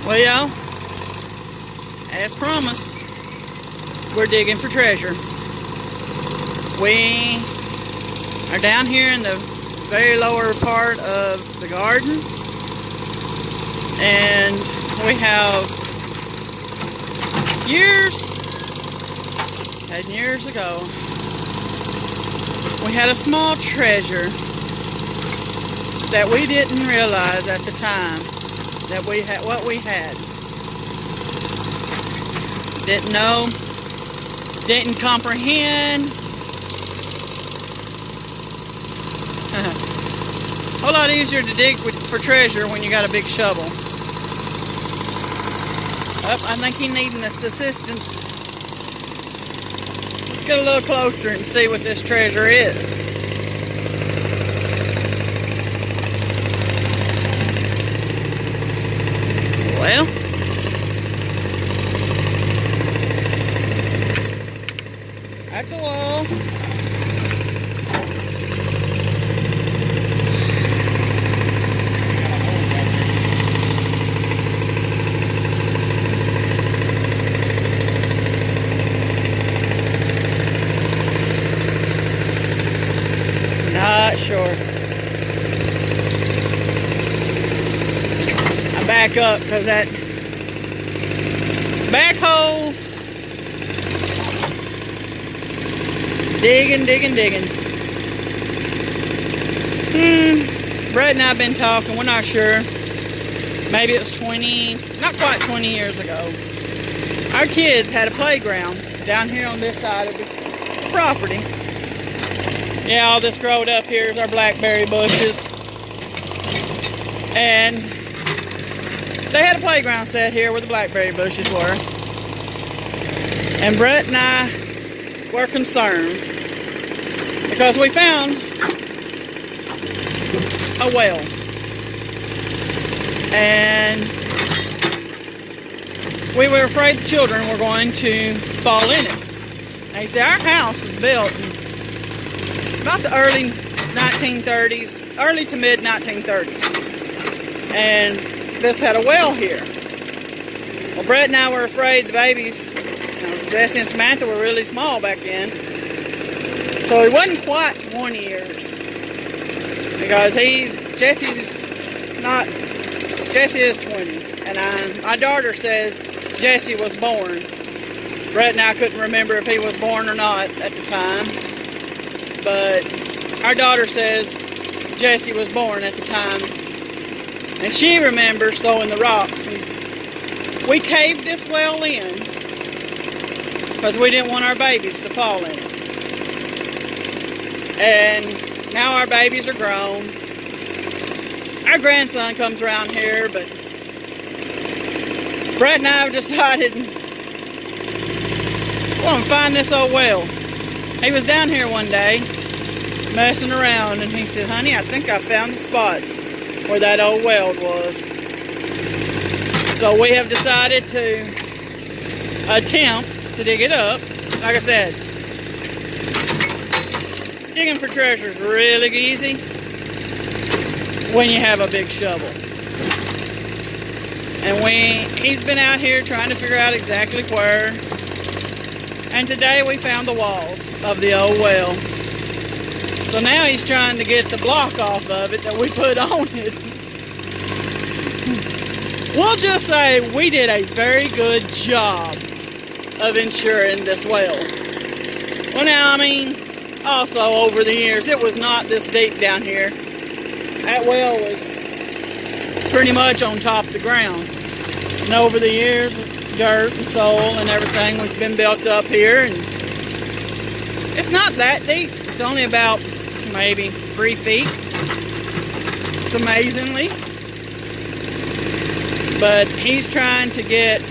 Well, y'all, as promised, we're digging for treasure. We are down here in the very lower part of the garden, and we have years ago, we had a small treasure that we didn't realize at the time that we had what we had. Didn't know, didn't comprehend. A whole lot easier to dig for treasure when you got a big shovel. I think he's needing this assistance. Let's get a little closer and see what this treasure is. Well, that's a wall. Not sure. I back up because that backhoe digging. Brett and I have been talking. We're not sure. Maybe it was 20, not quite 20 years ago. Our kids had a playground down here on this side of the property. Yeah, all this growed up here is our blackberry bushes. And they had a playground set here where the blackberry bushes were. And Brett and I were concerned because we found a well. And we were afraid the children were going to fall in it. Now you see, our house was built in about the early 1930s, early to mid 1930s. And this had a well here. Well, Brett and I were afraid the babies, Jesse and Samantha, were really small back then. So he wasn't quite 20 years. Because Jesse is 20. And my daughter says Jesse was born. Brett and I couldn't remember if he was born or not at the time. But our daughter says Jesse was born at the time. And she remembers throwing the rocks. And we caved this well in because we didn't want our babies to fall in it. And now our babies are grown. Our grandson comes around here, but Brett and I have decided we want to find this old well. He was down here one day messing around, and he said, "Honey, I think I found the spot where that old well was." So we have decided to attempt to dig it up. Like I said, digging for treasure is really easy when you have a big shovel. And he's been out here trying to figure out exactly where. And today we found the walls of the old well. So now he's trying to get the block off of it that we put on it. We'll just say we did a very good job of insuring this well. Well, now, I mean, also over the years, it was not this deep down here. That well was pretty much on top of the ground. And over the years, dirt and soil and everything was been built up here. And it's not that deep. It's only about maybe 3 feet. It's amazingly. But he's trying to get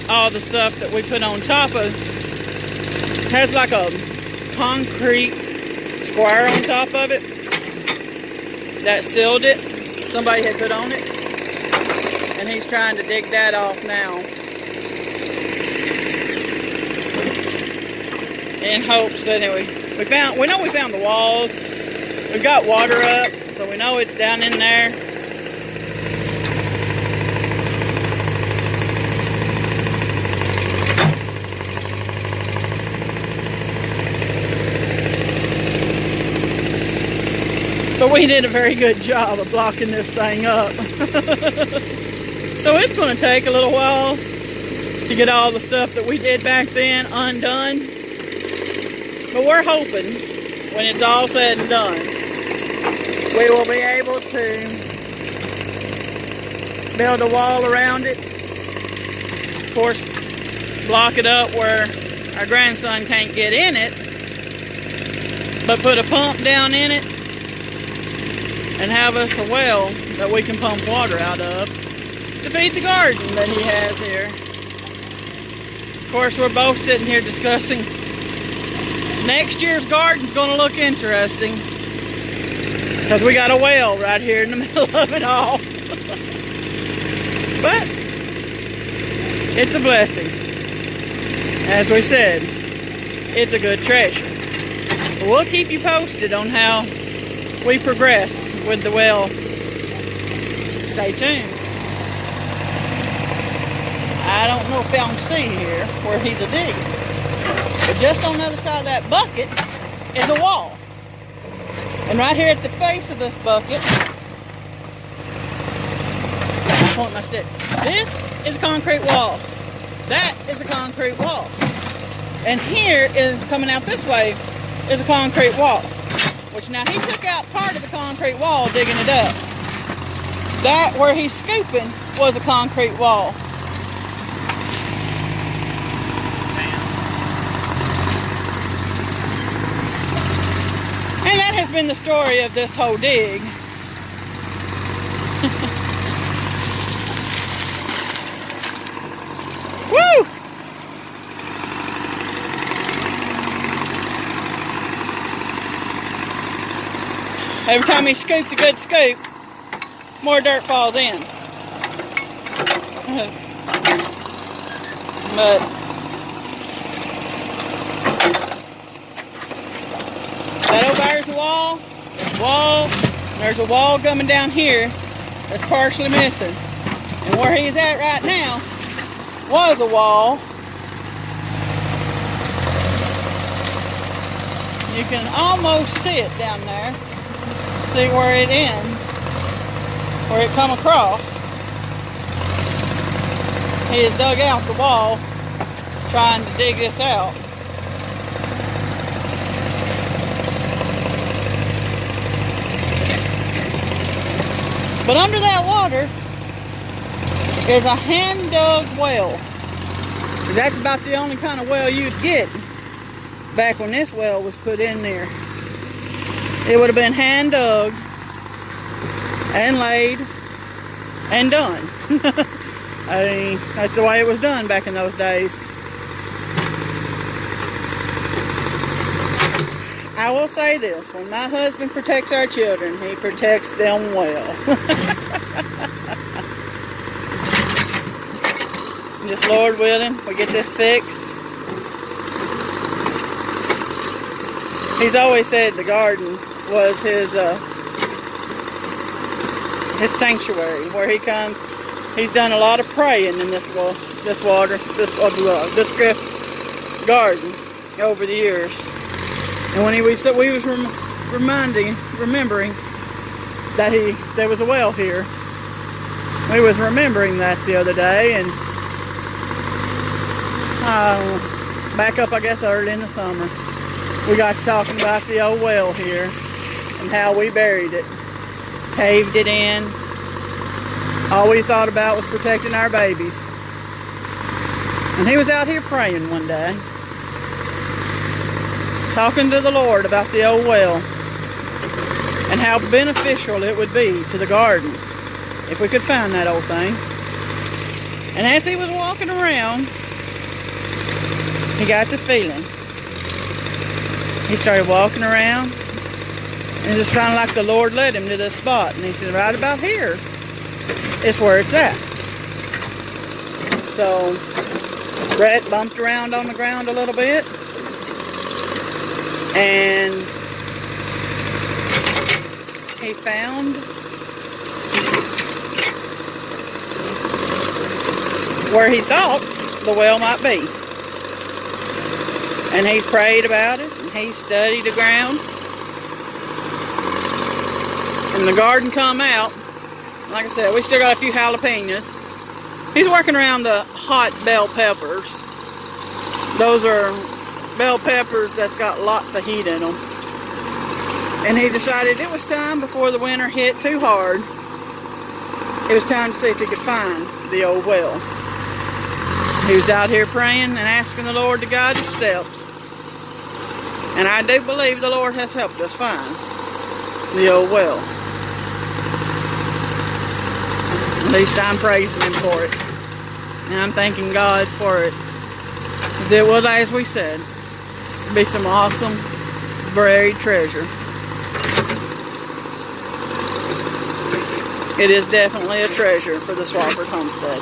all the stuff that we put on top of. It has like a concrete square on top of it that sealed it. Somebody had put on it. And he's trying to dig that off now. In hopes that anyway, we know we found the walls. We've got water up, so we know it's down in there. But we did a very good job of blocking this thing up. So it's going to take a little while to get all the stuff that we did back then undone. But we're hoping when it's all said and done, we will be able to build a wall around it. Of course, block it up where our grandson can't get in it, but put a pump down in it and have us a well that we can pump water out of to feed the garden that he has here. Of course, we're both sitting here discussing next year's garden's going to look interesting because we got a well right here in the middle of it all. But it's a blessing. As we said, it's a good treasure. We'll keep you posted on how we progress with the well. Stay tuned. I don't know if y'all can see here where he's a digging, but just on the other side of that bucket is a wall. And right here at the face of this bucket, I'll point my stick. This is a concrete wall. That is a concrete wall. And here is, coming out this way, is a concrete wall. Which now he took out part of the concrete wall digging it up. That where he's scooping was a concrete wall. And that has been the story of this whole dig. Woo! Every time he scoops a good scoop, more dirt falls in. But that over there is a wall. There's a wall. There's a wall coming down here that's partially missing. And where he's at right now was a wall. You can almost see it down there. See where it ends, where it come across. He has dug out the wall trying to dig this out. But under that water is a hand-dug well. That's about the only kind of well you'd get back when this well was put in there. It would have been hand dug and laid and done. I mean, that's the way it was done back in those days. I will say this, when my husband protects our children, he protects them well. Just Lord willing, we get this fixed. He's always said the garden was his sanctuary, where he comes. He's done a lot of praying in this garden over the years. And when we was remembering that there was a well here, we was remembering that the other day, and back up, I guess, early in the summer, we got to talking about the old well here and how we buried it, caved it in. All we thought about was protecting our babies. And he was out here praying one day, talking to the Lord about the old well and how beneficial it would be to the garden if we could find that old thing. And as he was walking around, he got the feeling. He started walking around, and it's kind of like the Lord led him to this spot. And he said, right about here is where it's at. So Brett bumped around on the ground a little bit, and he found where he thought the well might be. And he's prayed about it, and he studied the ground. When the garden come out, like I said, we still got a few jalapenos. He's working around the hot bell peppers. Those are bell peppers that's got lots of heat in them. And he decided it was time, before the winter hit too hard, it was time to see if he could find the old well. He was out here praying and asking the Lord to guide his steps. And I do believe the Lord has helped us find the old well. At least I'm praising him for it. And I'm thanking God for it. Because it was, as we said, be some awesome buried treasure. It is definitely a treasure for the Swafford homestead.